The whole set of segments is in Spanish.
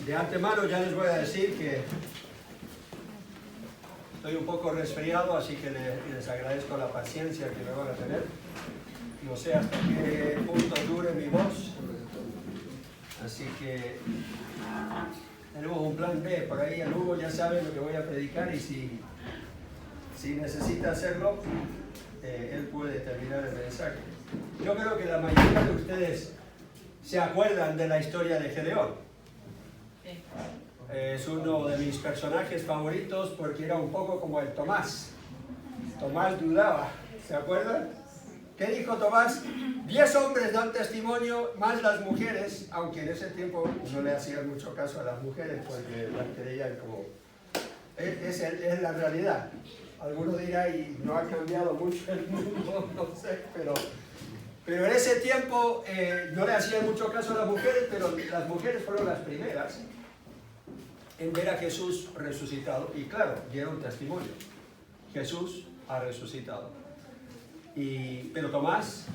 De antemano ya les voy a decir que estoy un poco resfriado, así que les agradezco la paciencia que me van a tener. No sé hasta qué punto dure mi voz, así que tenemos un plan B. Por ahí el Hugo ya sabe lo que voy a predicar y si necesita hacerlo, él puede terminar el mensaje. Yo creo que la mayoría de ustedes se acuerdan de la historia de Gedeón. Es uno de mis personajes favoritos porque era un poco como el Tomás. Tomás dudaba, ¿se acuerdan? ¿Qué dijo Tomás? 10 hombres dan testimonio, más las mujeres, aunque en ese tiempo no le hacían mucho caso a las mujeres porque las creían como... Es la realidad. Alguno dirá, y no ha cambiado mucho el mundo, no sé, pero en ese tiempo no le hacían mucho caso a las mujeres, pero las mujeres fueron las primeras en ver a Jesús resucitado. Y claro, dieron testimonio. Jesús ha resucitado. Pero Tomás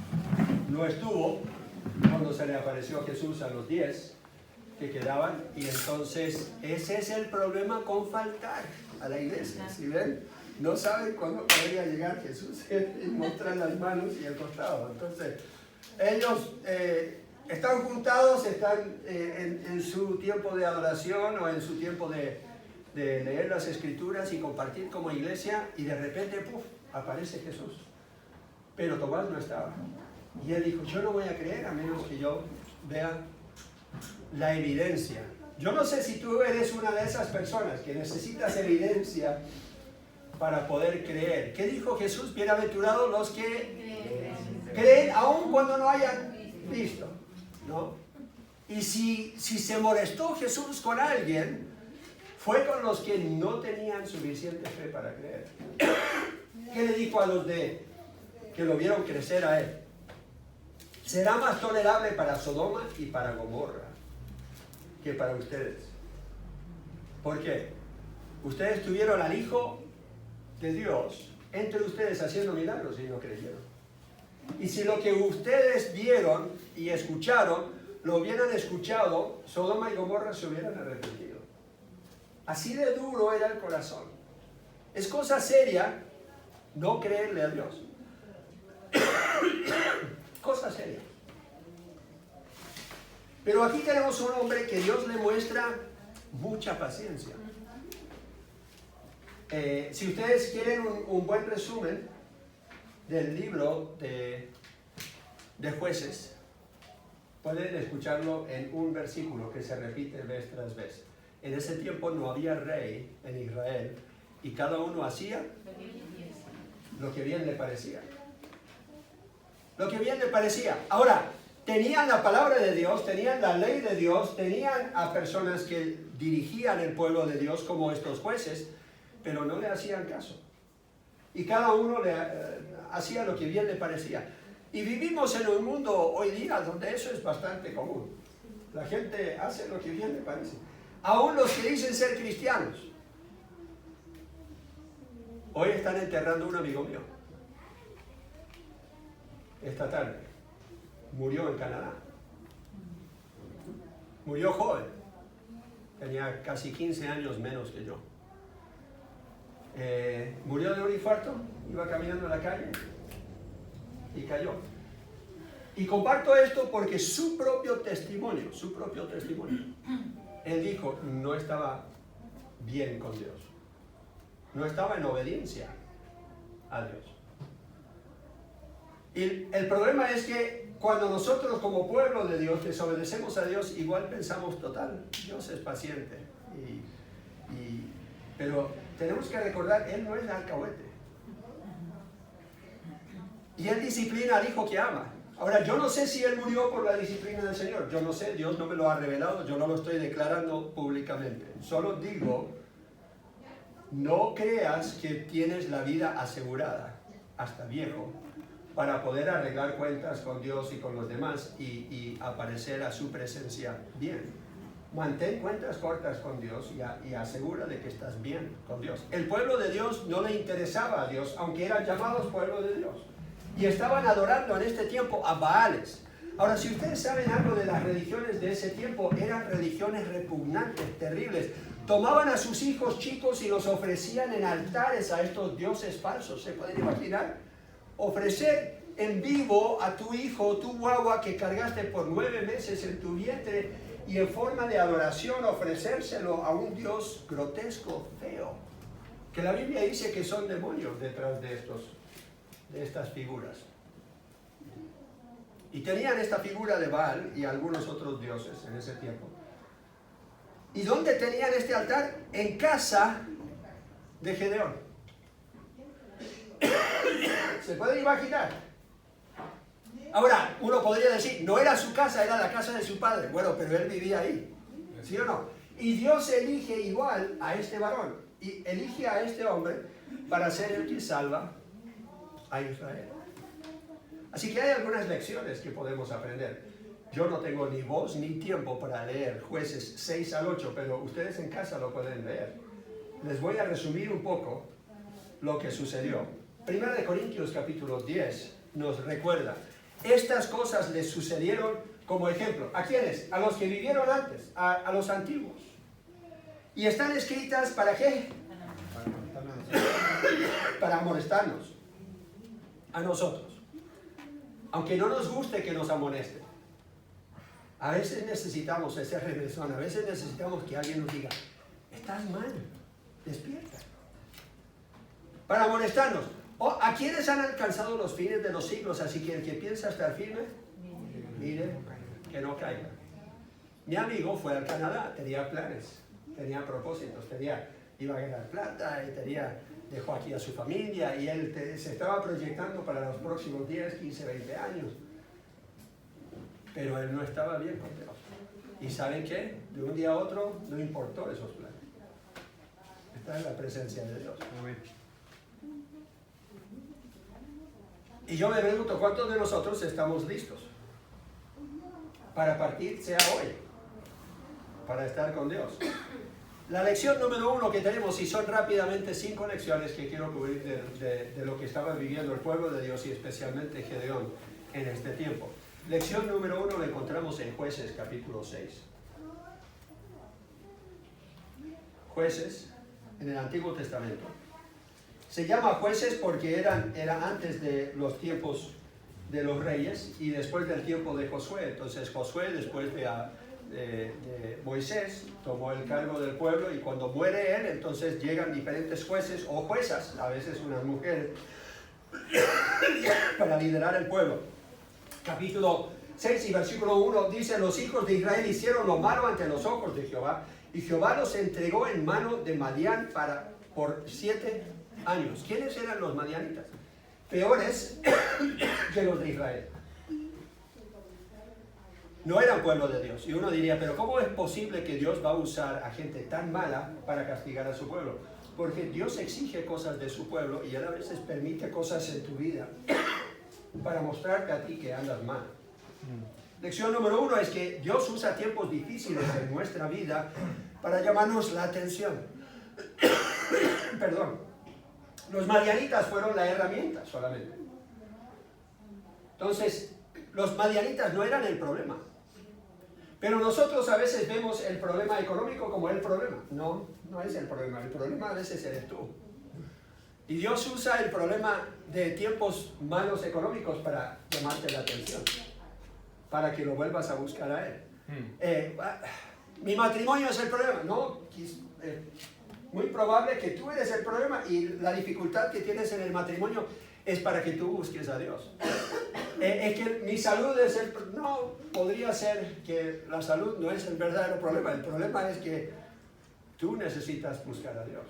no estuvo cuando se le apareció Jesús a los 10 que quedaban. Y entonces ese es el problema con faltar a la iglesia. ¿Sí ven? No saben cuándo podría llegar Jesús y mostrar las manos y el costado. Entonces, ellos están juntados, están en su tiempo de adoración o en su tiempo de leer las Escrituras y compartir como iglesia, y de repente, ¡puf!, aparece Jesús. Pero Tomás no estaba. Y él dijo, yo no voy a creer a menos que yo vea la evidencia. Yo no sé si tú eres una de esas personas que necesitas evidencia para poder creer. ¿Qué dijo Jesús? Bienaventurados los que creen aun cuando no hayan visto, ¿no? Y si se molestó Jesús con alguien, fue con los que no tenían suficiente fe para creer. ¿Qué le dijo a los que lo vieron crecer a él? Será más tolerable para Sodoma y para Gomorra que para ustedes. ¿Por qué? Ustedes tuvieron al Hijo de Dios entre ustedes haciendo milagros y no creyeron. Y si lo que ustedes vieron y escucharon lo hubieran escuchado, Sodoma y Gomorra se hubieran arrepentido. Así de duro era el corazón. Es cosa seria no creerle a Dios. Cosa seria. Pero aquí tenemos un hombre que Dios le muestra mucha paciencia. Si ustedes quieren un buen resumen del libro de Jueces, pueden escucharlo en un versículo que se repite vez tras vez. En ese tiempo no había rey en Israel y cada uno hacía lo que bien le parecía. Lo que bien le parecía. Ahora, tenían la palabra de Dios, tenían la ley de Dios, tenían a personas que dirigían el pueblo de Dios como estos jueces, pero no le hacían caso. Y cada uno hacía lo que bien le parecía. Y vivimos en un mundo hoy día donde eso es bastante común. La gente hace lo que bien le parece. Aún los que dicen ser cristianos. Hoy están enterrando a un amigo mío. Esta tarde. Murió en Canadá. Murió joven. Tenía casi 15 años menos que yo. Murió de un infarto, iba caminando en la calle y cayó. Y comparto esto porque su propio testimonio, él dijo, no estaba bien con Dios, no estaba en obediencia a Dios. Y el problema es que cuando nosotros como pueblo de Dios desobedecemos a Dios, igual pensamos, total, Dios es paciente, pero tenemos que recordar, Él no es alcahuete. Y Él disciplina al hijo que ama. Ahora, yo no sé si Él murió por la disciplina del Señor. Yo no sé, Dios no me lo ha revelado, yo no lo estoy declarando públicamente. Solo digo, no creas que tienes la vida asegurada hasta viejo para poder arreglar cuentas con Dios y con los demás y aparecer a su presencia bien. Mantén cuentas cortas con Dios y asegura de que estás bien con Dios. El pueblo de Dios no le interesaba a Dios, aunque eran llamados pueblo de Dios. Y estaban adorando en este tiempo a Baales. Ahora, si ustedes saben algo de las religiones de ese tiempo, eran religiones repugnantes, terribles. Tomaban a sus hijos chicos y los ofrecían en altares a estos dioses falsos. ¿Se pueden imaginar? Ofrecer en vivo a tu hijo, tu guagua que cargaste por 9 meses en tu vientre, y en forma de adoración ofrecérselo a un dios grotesco, feo. Que la Biblia dice que son demonios detrás de estas figuras. Y tenían esta figura de Baal y algunos otros dioses en ese tiempo. ¿Y dónde tenían este altar? En casa de Gedeón. ¿Se pueden imaginar? Ahora, uno podría decir, no era su casa, era la casa de su padre. Bueno, pero él vivía ahí, ¿sí o no? Y Dios elige igual a este varón, y elige a este hombre para ser el que salva a Israel. Así que hay algunas lecciones que podemos aprender. Yo no tengo ni voz ni tiempo para leer Jueces 6 al 8, pero ustedes en casa lo pueden leer. Les voy a resumir un poco lo que sucedió. Primera de Corintios capítulo 10 nos recuerda. Estas cosas les sucedieron como ejemplo. ¿A quiénes? A los que vivieron antes, a los antiguos. ¿Y están escritas para qué? Para amonestarnos a nosotros. Aunque no nos guste que nos amonesten. A veces necesitamos ese remesón, a veces necesitamos que alguien nos diga, estás mal, despierta. Para amonestarnos. ¿A quiénes han alcanzado los fines de los siglos? Así que el que piensa estar firme, mire que no caiga. Mi amigo fue al Canadá, tenía planes, tenía propósitos, iba a ganar plata, y dejó aquí a su familia, y él se estaba proyectando para los próximos 10, 15, 20 años. Pero él no estaba bien con Dios. ¿Y saben qué? De un día a otro no importó esos planes. Está en la presencia de Dios. Amén. Y yo me pregunto, ¿cuántos de nosotros estamos listos para partir, sea hoy, para estar con Dios? La lección número 1 que tenemos, y son rápidamente 5 lecciones que quiero cubrir de lo que estaba viviendo el pueblo de Dios y especialmente Gedeón en este tiempo. Lección número 1 la encontramos en Jueces capítulo 6. Jueces en el Antiguo Testamento. Se llama Jueces porque era antes de los tiempos de los reyes y después del tiempo de Josué. Entonces Josué, después de Moisés, tomó el cargo del pueblo, y cuando muere él, entonces llegan diferentes jueces o juezas, a veces unas mujeres, para liderar el pueblo. Capítulo 6 y versículo 1 dice, los hijos de Israel hicieron lo malo ante los ojos de Jehová, y Jehová los entregó en mano de Madián por 7 años. ¿Quiénes eran los madianitas? Peores que los de Israel. No eran pueblo de Dios. Y uno diría, pero ¿cómo es posible que Dios va a usar a gente tan mala para castigar a su pueblo? Porque Dios exige cosas de su pueblo y Él a veces permite cosas en tu vida para mostrarte a ti que andas mal. Lección número 1 es que Dios usa tiempos difíciles en nuestra vida para llamarnos la atención. Perdón. Los madianitas fueron la herramienta solamente. Entonces, los madianitas no eran el problema. Pero nosotros a veces vemos el problema económico como el problema. No, no es el problema. El problema a veces eres tú. Y Dios usa el problema de tiempos malos económicos para llamarte la atención. Para que lo vuelvas a buscar a Él. Mi matrimonio es el problema. No, muy probable que tú eres el problema y la dificultad que tienes en el matrimonio es para que tú busques a Dios. Es que mi salud es el... No, podría ser que la salud no es el verdadero problema. El problema es que tú necesitas buscar a Dios.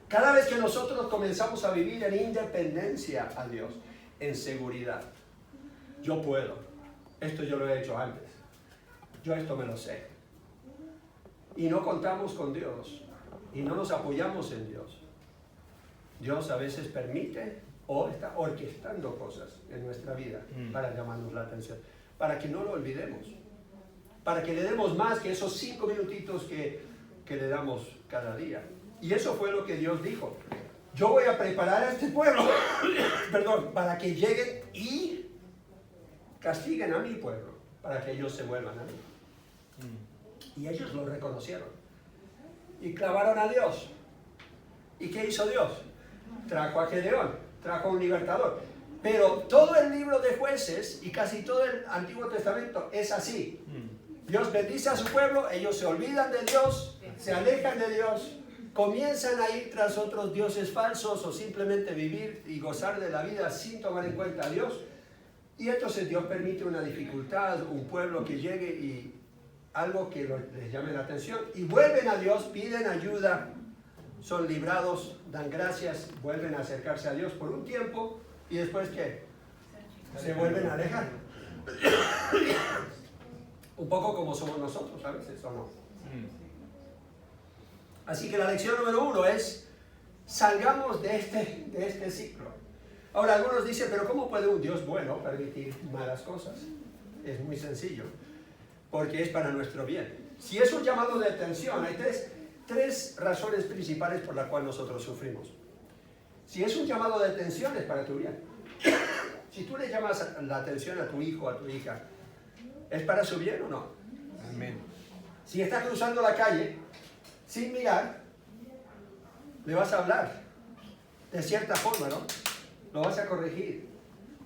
Cada vez que nosotros comenzamos a vivir en independencia a Dios, en seguridad, yo puedo. Esto yo lo he hecho antes. Yo esto me lo sé. Y no contamos con Dios. Y no nos apoyamos en Dios. Dios a veces permite o está orquestando cosas en nuestra vida para llamarnos la atención. Para que no lo olvidemos. Para que le demos más que esos 5 minutitos que le damos cada día. Y eso fue lo que Dios dijo. Yo voy a preparar a este pueblo, perdón, para que lleguen y castiguen a mi pueblo para que ellos se vuelvan a mí. Y ellos lo reconocieron. Y clamaron a Dios. ¿Y qué hizo Dios? Trajo a Gedeón, trajo a un libertador. Pero todo el libro de Jueces y casi todo el Antiguo Testamento es así. Dios bendice a su pueblo, ellos se olvidan de Dios, se alejan de Dios, comienzan a ir tras otros dioses falsos o simplemente vivir y gozar de la vida sin tomar en cuenta a Dios. Y entonces Dios permite una dificultad, un pueblo que llegue y algo que les llame la atención. Y vuelven a Dios, piden ayuda, son librados, dan gracias, vuelven a acercarse a Dios por un tiempo y después ¿qué? Se vuelven a alejar. Un poco como somos nosotros a veces, ¿o no? Así que la lección número 1 es, salgamos de este ciclo. Ahora algunos dicen, pero ¿cómo puede un Dios bueno permitir malas cosas? Es muy sencillo, porque es para nuestro bien. Si es un llamado de atención, hay tres razones principales por las cuales nosotros sufrimos. Si es un llamado de atención, es para tu bien. Si tú le llamas la atención a tu hijo, a tu hija, ¿es para su bien o no? Amén. Si está cruzando la calle sin mirar, le vas a hablar de cierta forma, ¿no? Lo vas a corregir.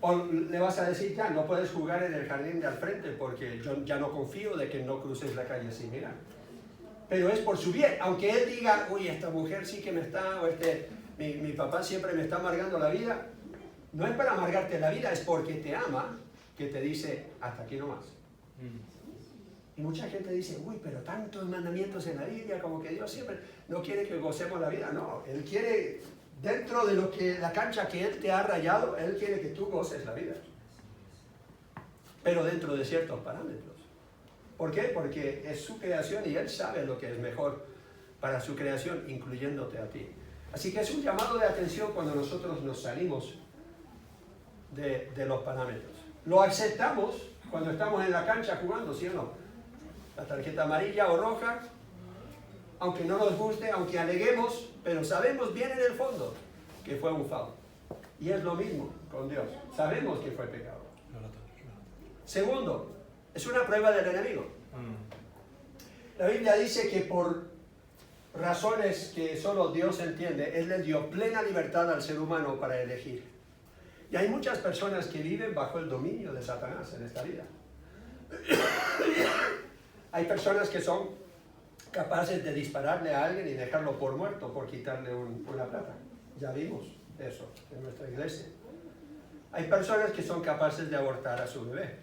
O le vas a decir, ya, no puedes jugar en el jardín de al frente porque yo ya no confío de que no cruces la calle sin mirar. Pero es por su bien. Aunque él diga, uy, esta mujer sí que me está, o mi papá siempre me está amargando la vida. No es para amargarte la vida, es porque te ama, que te dice, hasta aquí nomás. Y mucha gente dice, uy, pero tantos mandamientos en la Biblia, como que Dios siempre no quiere que gocemos la vida. No, Él quiere, dentro de la cancha que Él te ha rayado, Él quiere que tú goces la vida. Pero dentro de ciertos parámetros. ¿Por qué? Porque es su creación y Él sabe lo que es mejor para su creación, incluyéndote a ti. Así que es un llamado de atención cuando nosotros nos salimos de los parámetros. Lo aceptamos cuando estamos en la cancha jugando, ¿sí o no? La tarjeta amarilla o roja, aunque no nos guste, aunque aleguemos, pero sabemos bien en el fondo que fue un foul. Y es lo mismo con Dios. Sabemos que fue pecado. Segundo, es una prueba del enemigo. La Biblia dice que por razones que solo Dios entiende, Él le dio plena libertad al ser humano para elegir. Y hay muchas personas que viven bajo el dominio de Satanás en esta vida. Hay personas que son capaces de dispararle a alguien y dejarlo por muerto por quitarle una plata. Ya vimos eso en nuestra iglesia. Hay personas que son capaces de abortar a su bebé,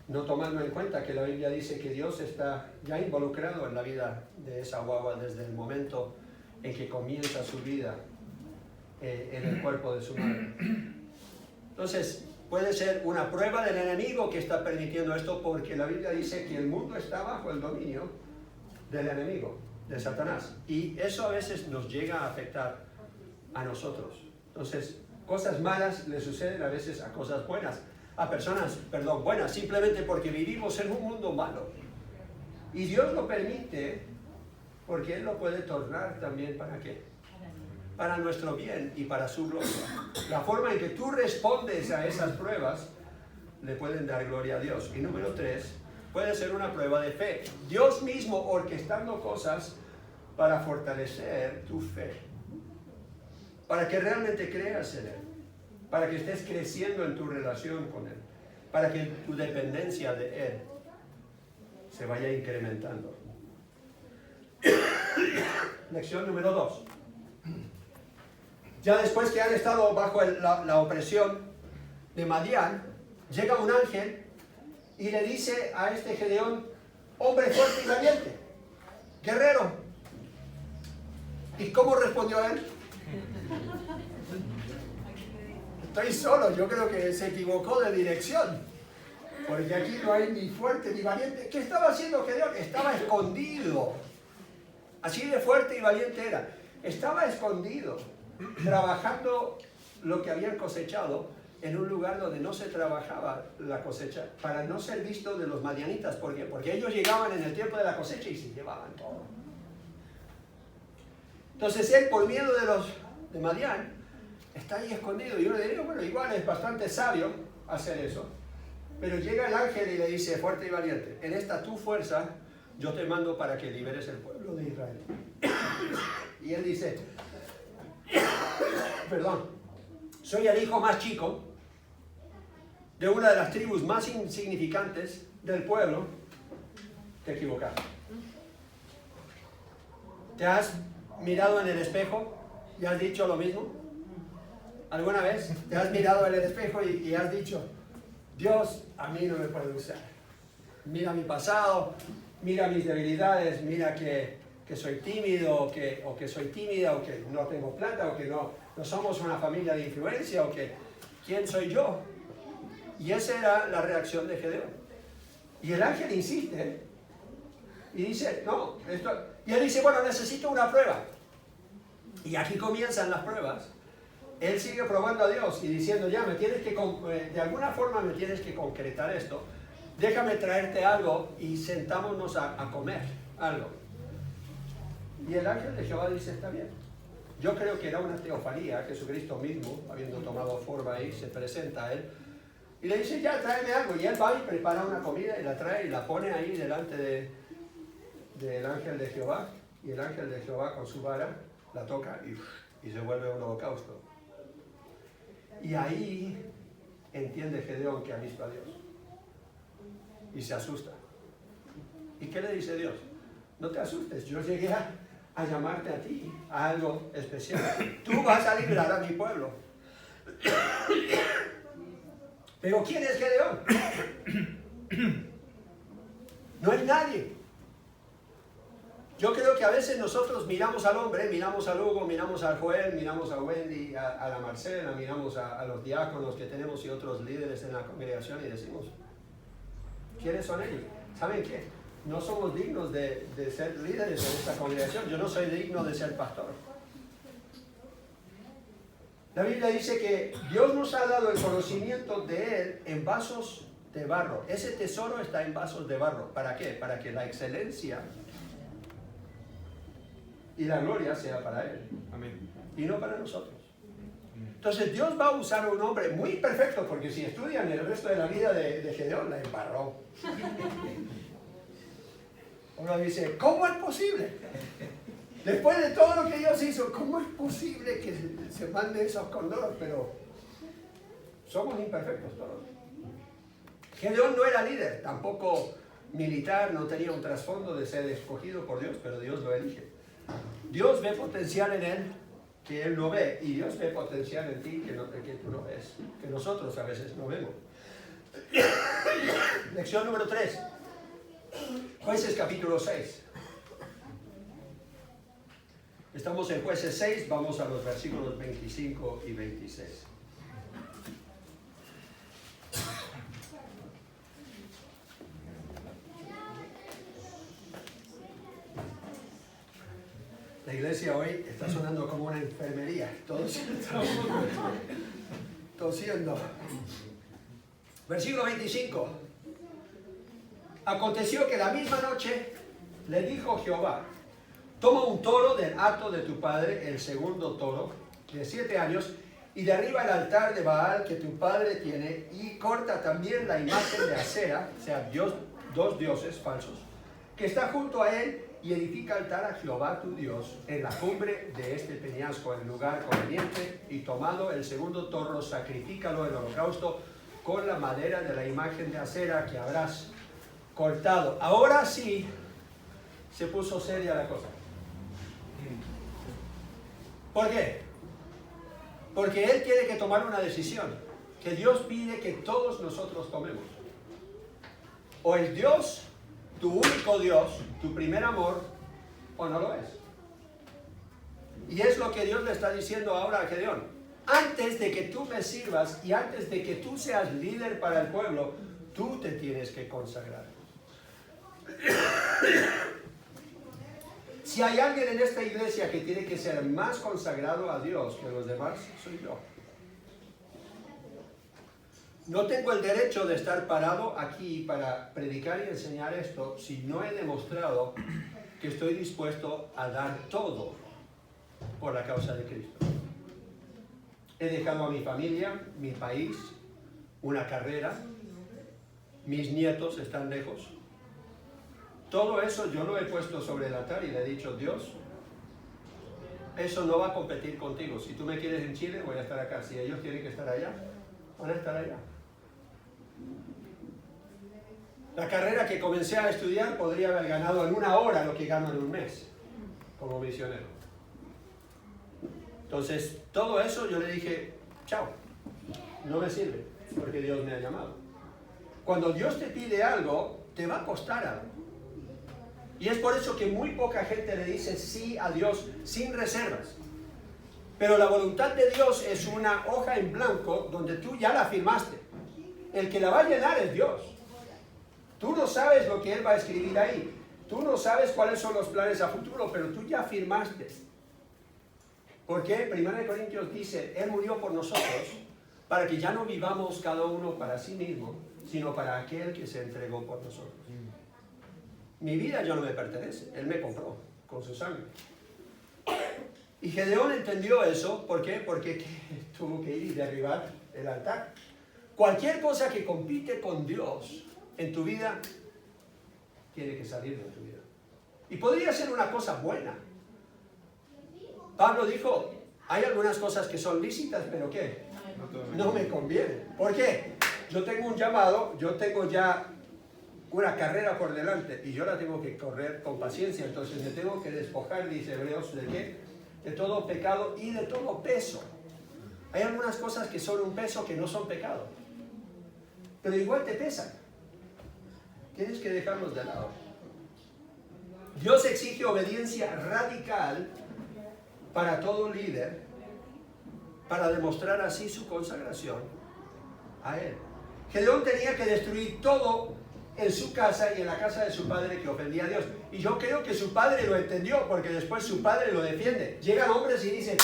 no tomando en cuenta que la Biblia dice que Dios está ya involucrado en la vida de esa guagua desde el momento en que comienza su vida en el cuerpo de su madre. Entonces, puede ser una prueba del enemigo que está permitiendo esto, porque la Biblia dice que el mundo está bajo el dominio del enemigo, de Satanás. Y eso a veces nos llega a afectar a nosotros. Entonces, cosas malas le suceden a veces a cosas buenas, a personas, buenas, simplemente porque vivimos en un mundo malo. Y Dios lo permite porque Él lo puede tornar también ¿para qué? Para nuestro bien y para su gloria. La forma en que tú respondes a esas pruebas le pueden dar gloria a Dios. Y número 3, puede ser una prueba de fe. Dios mismo orquestando cosas para fortalecer tu fe. Para que realmente creas en Él. Para que estés creciendo en tu relación con Él. Para que tu dependencia de Él se vaya incrementando. Lección número 2. Ya después que han estado bajo la opresión de Madián, llega un ángel y le dice a este Gedeón, hombre fuerte y valiente, guerrero. ¿Y cómo respondió él? Estoy solo, yo creo que se equivocó de dirección, porque aquí no hay ni fuerte ni valiente. ¿Qué estaba haciendo Gedeón? Estaba escondido. Así de fuerte y valiente era. Estaba escondido, trabajando lo que habían cosechado en un lugar donde no se trabajaba la cosecha, para no ser visto de los madianitas. ¿Por qué? Porque ellos llegaban en el tiempo de la cosecha y se llevaban todo. Entonces él, por miedo de Madián, está ahí escondido. Y uno diría, bueno, igual es bastante sabio hacer eso. Pero llega el ángel y le dice, fuerte y valiente, en esta tu fuerza yo te mando para que liberes el pueblo de Israel. Y él dice, perdón, soy el hijo más chico de una de las tribus más insignificantes del pueblo. Te equivocaste. ¿Te has mirado en el espejo y has dicho lo mismo? ¿Alguna vez te has mirado en el espejo y has dicho, Dios a mí no me puede usar? Mira mi pasado, mira mis debilidades, mira que soy tímido o que soy tímida o que no tengo plata o que no somos una familia de influencia o que ¿quién soy yo? Y esa era la reacción de Gedeón. Y el ángel insiste y dice, no, y él dice, bueno, necesito una prueba. Y aquí comienzan las pruebas. Él sigue probando a Dios y diciendo, ya, de alguna forma me tienes que concretar esto. Déjame traerte algo y sentámonos a comer algo. Y el ángel de Jehová dice, está bien. Yo creo que era una teofanía, Jesucristo mismo, habiendo tomado forma ahí, se presenta a él. Y le dice, ya, tráeme algo. Y él va y prepara una comida y la trae y la pone ahí delante del ángel de Jehová. Y el ángel de Jehová con su vara la toca y se vuelve un holocausto. Y ahí entiende Gedeón que ha visto a Dios. Y se asusta. ¿Y qué le dice Dios? No te asustes, yo llegué a llamarte a ti, a algo especial. Tú vas a librar a mi pueblo. Pero ¿quién es Gedeón? No es nadie. Yo creo que a veces nosotros miramos al hombre, miramos a Hugo, miramos al Joel, miramos a Wendy, a la Marcela, miramos a los diáconos que tenemos y otros líderes en la congregación y decimos, ¿quiénes son ellos? ¿Saben qué? No somos dignos de ser líderes en esta congregación. Yo no soy digno de ser pastor. La Biblia dice que Dios nos ha dado el conocimiento de Él en vasos de barro. Ese tesoro está en vasos de barro. ¿Para qué? Para que la excelencia y la gloria sea para Él. Amén. Y no para nosotros. Entonces Dios va a usar a un hombre muy perfecto, porque si estudian el resto de la vida de Gedeón, la embarró. Uno dice, ¿cómo es posible? Después de todo lo que Dios hizo, ¿cómo es posible que se mande esos condoros? Pero somos imperfectos todos. Gedeón no era líder, tampoco militar, no tenía un trasfondo de ser escogido por Dios, pero Dios lo elige. Dios ve potencial en él que él no ve, y Dios ve potencial en ti que tú no ves, que nosotros a veces no vemos. Lección número 3. Jueces capítulo 6. Estamos en Jueces 6, vamos a los versículos 25 y 26. La iglesia hoy está sonando como una enfermería, todos estamos tosiendo. Versículo 25. Aconteció que la misma noche le dijo Jehová, toma un toro del hato de tu padre, el segundo toro, de 7 años, y derriba el altar de Baal que tu padre tiene, y corta también la imagen de Acera, o sea, dos dioses falsos, que está junto a él, y edifica altar a Jehová tu Dios en la cumbre de este peñasco, en lugar conveniente, y tomado el segundo toro, sacrifícalo en holocausto con la madera de la imagen de Acera que habrás cortado. Ahora sí se puso seria la cosa. ¿Por qué? Porque él tiene que tomar una decisión que Dios pide que todos nosotros tomemos. O es Dios, tu único Dios, tu primer amor, o no lo es. Y es lo que Dios le está diciendo ahora a Gedeón. Antes de que tú me sirvas y antes de que tú seas líder para el pueblo, tú te tienes que consagrar. Si hay alguien en esta iglesia que tiene que ser más consagrado a Dios que los demás, soy yo. No tengo el derecho de estar parado aquí para predicar y enseñar esto si no he demostrado que estoy dispuesto a dar todo por la causa de Cristo. He dejado a mi familia, mi país, una carrera, mis nietos están lejos. Todo eso yo lo he puesto sobre el altar y le he dicho, Dios, eso no va a competir contigo. Si tú me quieres en Chile, voy a estar acá. Si ellos tienen que estar allá, van a estar allá. La carrera que comencé a estudiar podría haber ganado en 1 hora lo que gano en un mes como misionero. Entonces, todo eso yo le dije, chao, no me sirve, porque Dios me ha llamado. Cuando Dios te pide algo, te va a costar algo. Y es por eso que muy poca gente le dice sí a Dios sin reservas. Pero la voluntad de Dios es una hoja en blanco donde tú ya la firmaste. El que la va a llenar es Dios. Tú no sabes lo que Él va a escribir ahí. Tú no sabes cuáles son los planes a futuro, pero tú ya firmaste. Porque 1 Corintios dice, Él murió por nosotros para que ya no vivamos cada uno para sí mismo, sino para aquel que se entregó por nosotros. Mi vida ya no me pertenece, Él me compró con su sangre. Y Gedeón entendió eso, ¿por qué? Porque tuvo que ir y derribar el altar. Cualquier cosa que compite con Dios en tu vida, tiene que salir de tu vida. Y podría ser una cosa buena. Pablo dijo, hay algunas cosas que son lícitas, pero ¿qué? No me conviene. ¿Por qué? Yo tengo un llamado, yo tengo ya una carrera por delante y yo la tengo que correr con paciencia, entonces me tengo que despojar, dice Hebreos, ¿de qué? De todo pecado y de todo peso. Hay algunas cosas que son un peso que no son pecado, pero igual te pesan. Tienes que dejarlos de lado. Dios exige obediencia radical para todo líder, para demostrar así su consagración a Él. Gedeón tenía que destruir todo en su casa y en la casa de su padre que ofendía a Dios. Y yo creo que su padre lo entendió, porque después su padre lo defiende. Llegan hombres y dicen,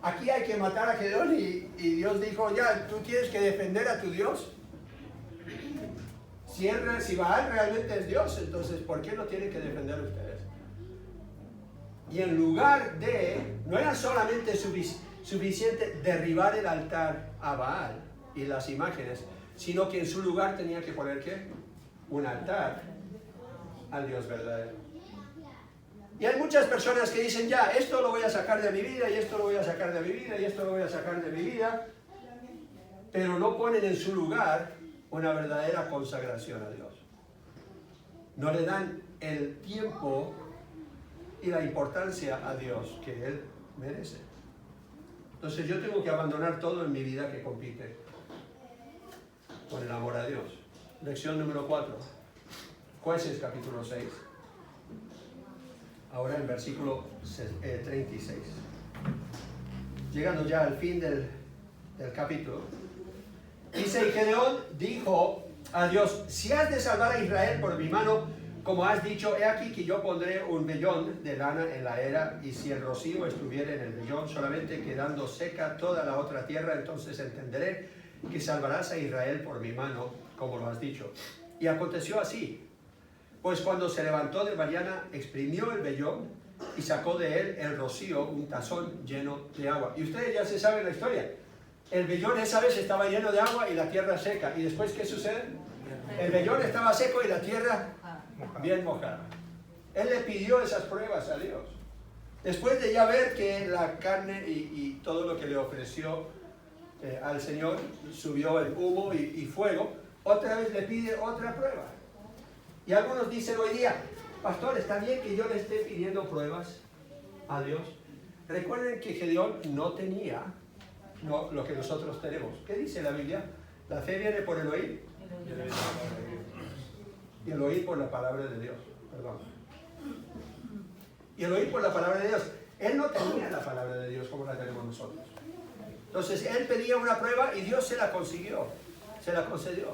aquí hay que matar a Gedeón, y Dios dijo, ya, tú tienes que defender a tu Dios. Si Baal realmente es Dios, entonces ¿por qué no tienen que defender ustedes? Y en lugar de, no era solamente suficiente derribar el altar a Baal y las imágenes, sino que en su lugar tenía que poner ¿qué? Un altar al Dios verdadero. Y hay muchas personas que dicen, ya, esto lo voy a sacar de mi vida, y esto lo voy a sacar de mi vida, y esto lo voy a sacar de mi vida, pero no ponen en su lugar una verdadera consagración a Dios. No le dan el tiempo y la importancia a Dios que Él merece. Entonces yo tengo que abandonar todo en mi vida que compite con el amor a Dios. Lección número 4. Jueces capítulo 6. Ahora en versículo 36. Llegando ya al fin del capítulo. Dice, y Gedeón dijo a Dios, si has de salvar a Israel por mi mano, como has dicho, he aquí que yo pondré un vellón de lana en la era, y si el rocío estuviera en el vellón, solamente quedando seca toda la otra tierra, entonces entenderé que salvarás a Israel por mi mano, como lo has dicho. Y aconteció así, pues cuando se levantó de mañana, exprimió el vellón y sacó de él el rocío, un tazón lleno de agua. Y ustedes ya se saben la historia. El vellón esa vez estaba lleno de agua y la tierra seca. ¿Y después qué sucede? El vellón estaba seco y la tierra bien mojada. Él le pidió esas pruebas a Dios. Después de ya ver que la carne y todo lo que le ofreció al Señor, subió el humo y fuego, otra vez le pide otra prueba. Y algunos dicen hoy día, pastor, ¿está bien que yo le esté pidiendo pruebas a Dios? Recuerden que Gedeón no tenía lo que nosotros tenemos. ¿Qué dice la Biblia? La fe viene por el oír y el oír por la palabra de Dios. Perdón. Y el oír por la palabra de Dios. Él no tenía la palabra de Dios como la tenemos nosotros. Entonces él pedía una prueba y Dios se la consiguió, se la concedió.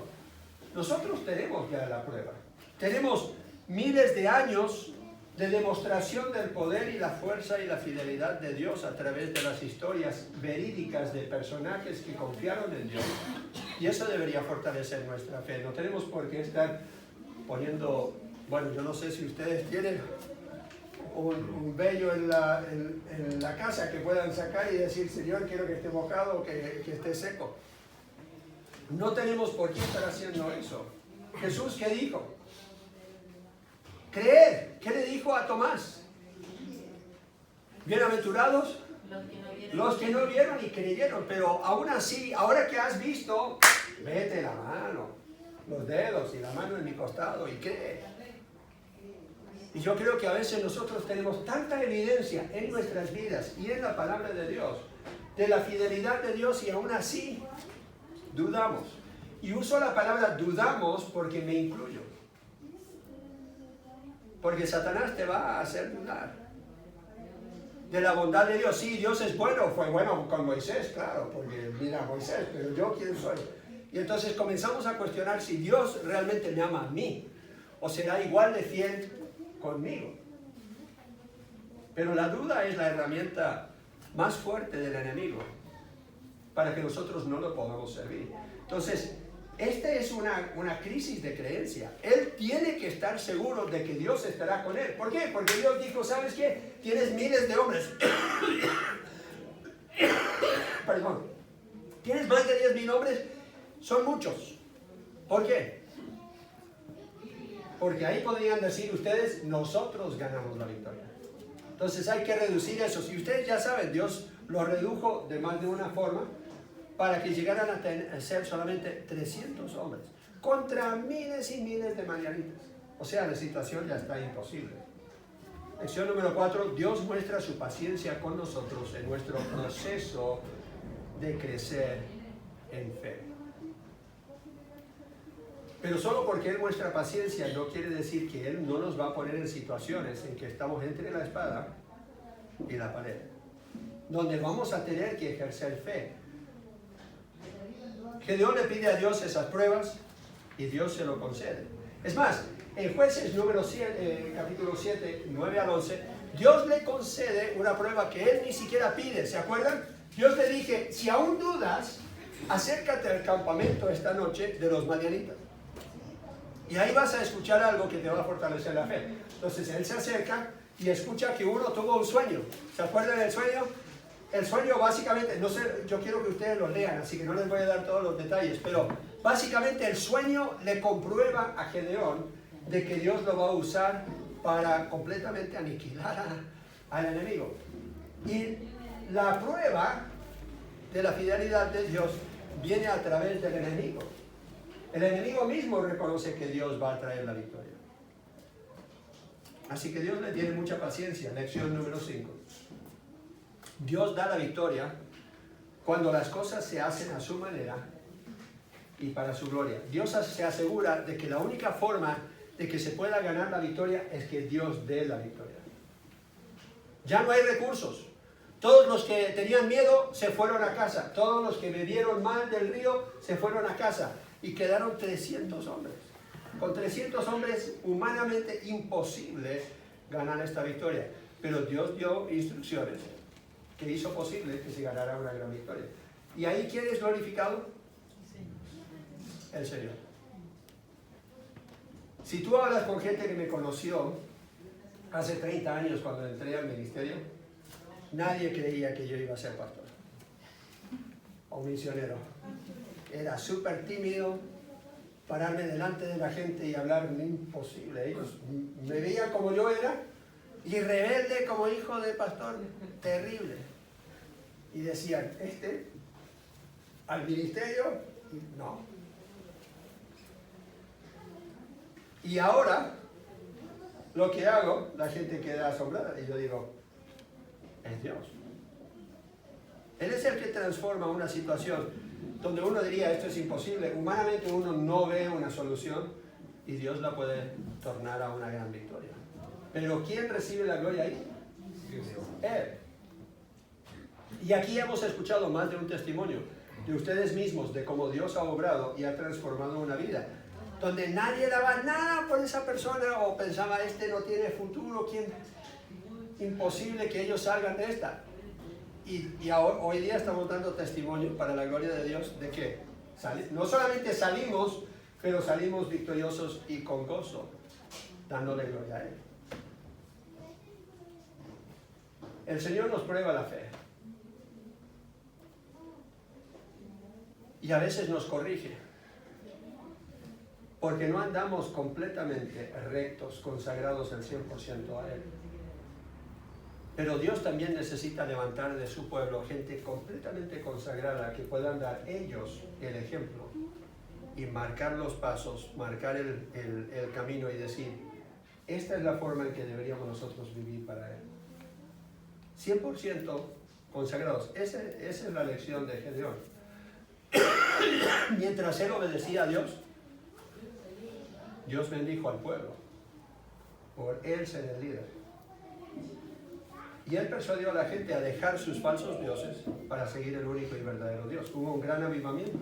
Nosotros tenemos ya la prueba. Tenemos miles de años de demostración del poder y la fuerza y la fidelidad de Dios a través de las historias verídicas de personajes que confiaron en Dios. Y eso debería fortalecer nuestra fe. No tenemos por qué estar poniendo, bueno, yo no sé si ustedes tienen un vello en la casa que puedan sacar y decir, Señor, quiero que esté mojado o que esté seco. No tenemos por qué estar haciendo eso. Jesús, ¿qué dijo? Creer. ¿Qué le dijo a Tomás? Bienaventurados los que no vieron y creyeron. Pero aún así, ahora que has visto, mete la mano, los dedos y la mano en mi costado y cree. Y yo creo que a veces nosotros tenemos tanta evidencia en nuestras vidas y en la palabra de Dios, de la fidelidad de Dios, y aún así dudamos. Y uso la palabra dudamos porque me incluyo. Porque Satanás te va a hacer dudar de la bondad de Dios. Sí, Dios es bueno, fue bueno con Moisés, claro, porque mira Moisés, pero yo quién soy. Y entonces comenzamos a cuestionar si Dios realmente me ama a mí, o será igual de fiel conmigo. Pero la duda es la herramienta más fuerte del enemigo para que nosotros no lo podamos servir. Entonces, esta es una crisis de creencia. Él tiene que estar seguro de que Dios estará con él. ¿Por qué? Porque Dios dijo, ¿sabes qué? Tienes miles de hombres. Perdón. Tienes más de 10,000 hombres. Son muchos. ¿Por qué? Porque ahí podrían decir ustedes, nosotros ganamos la victoria. Entonces hay que reducir eso. Si ustedes ya saben, Dios lo redujo de más de una forma para que llegaran a ser solamente 300 hombres contra miles y miles de madianitas. O sea, la situación ya está imposible. Lección número 4. Dios muestra su paciencia con nosotros en nuestro proceso de crecer en fe. Pero solo porque Él muestra paciencia no quiere decir que Él no nos va a poner en situaciones en que estamos entre la espada y la pared, donde vamos a tener que ejercer fe. Gedeón le pide a Dios esas pruebas y Dios se lo concede. Es más, en Jueces número 7, capítulo 7, 9 al 11, Dios le concede una prueba que Él ni siquiera pide. ¿Se acuerdan? Dios le dije, si aún dudas, acércate al campamento esta noche de los madianitas. Y ahí vas a escuchar algo que te va a fortalecer la fe. Entonces él se acerca y escucha que uno tuvo un sueño. ¿Se acuerdan del sueño? El sueño básicamente, no sé, yo quiero que ustedes lo lean, así que no les voy a dar todos los detalles, pero básicamente el sueño le comprueba a Gedeón de que Dios lo va a usar para completamente aniquilar al enemigo. Y la prueba de la fidelidad de Dios viene a través del enemigo. El enemigo mismo reconoce que Dios va a traer la victoria. Así que Dios le tiene mucha paciencia. Lección número 5. Dios da la victoria cuando las cosas se hacen a su manera y para su gloria. Dios se asegura de que la única forma de que se pueda ganar la victoria es que Dios dé la victoria. Ya no hay recursos. Todos los que tenían miedo se fueron a casa. Todos los que bebieron mal del río se fueron a casa. Y quedaron 300 hombres. Con 300 hombres, humanamente imposible ganar esta victoria. Pero Dios dio instrucciones que hizo posible que se ganara una gran victoria. ¿Y ahí quién es glorificado? El Señor. Si tú hablas con gente que me conoció hace 30 años cuando entré al ministerio, nadie creía que yo iba a ser pastor o misionero. Era súper tímido, pararme delante de la gente y hablar imposible. Ellos me veían como yo era y rebelde como hijo de pastor, terrible. Y decían, al ministerio, no. Y ahora, lo que hago, la gente queda asombrada y yo digo, es Dios. Él es el que transforma una situación donde uno diría esto es imposible, humanamente uno no ve una solución y Dios la puede tornar a una gran victoria. Pero ¿quién recibe la gloria ahí? Él. Y aquí hemos escuchado más de un testimonio de ustedes mismos de cómo Dios ha obrado y ha transformado una vida, donde nadie daba nada por esa persona o pensaba no tiene futuro, imposible que ellos salgan de esta. Y hoy día estamos dando testimonio para la gloria de Dios de que no solamente salimos, pero salimos victoriosos y con gozo, dándole gloria a Él. El Señor nos prueba la fe. Y a veces nos corrige. porque no andamos completamente rectos, consagrados al 100% a Él. Pero Dios también necesita levantar de su pueblo gente completamente consagrada que puedan dar ellos el ejemplo y marcar los pasos, marcar el camino y decir, esta es la forma en que deberíamos nosotros vivir para Él. 100% consagrados. Esa es la lección de Gedeón. Mientras él obedecía a Dios, Dios bendijo al pueblo por él ser el líder. Y él persuadió a la gente a dejar sus falsos dioses para seguir el único y verdadero Dios. Hubo un gran avivamiento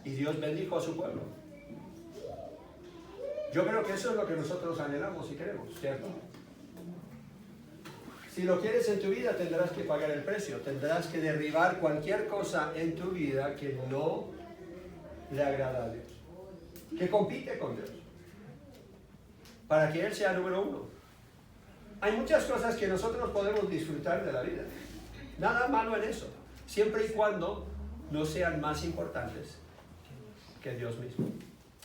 y Dios bendijo a su pueblo. Yo creo que eso es lo que nosotros anhelamos y queremos, ¿cierto? Si lo quieres en tu vida, tendrás que pagar el precio. Tendrás que derribar cualquier cosa en tu vida que no le agrada a Dios, que compite con Dios, para que Él sea número uno. Hay muchas cosas que nosotros podemos disfrutar de la vida. Nada malo en eso, siempre y cuando no sean más importantes que Dios mismo.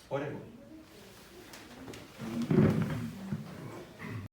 Oremos.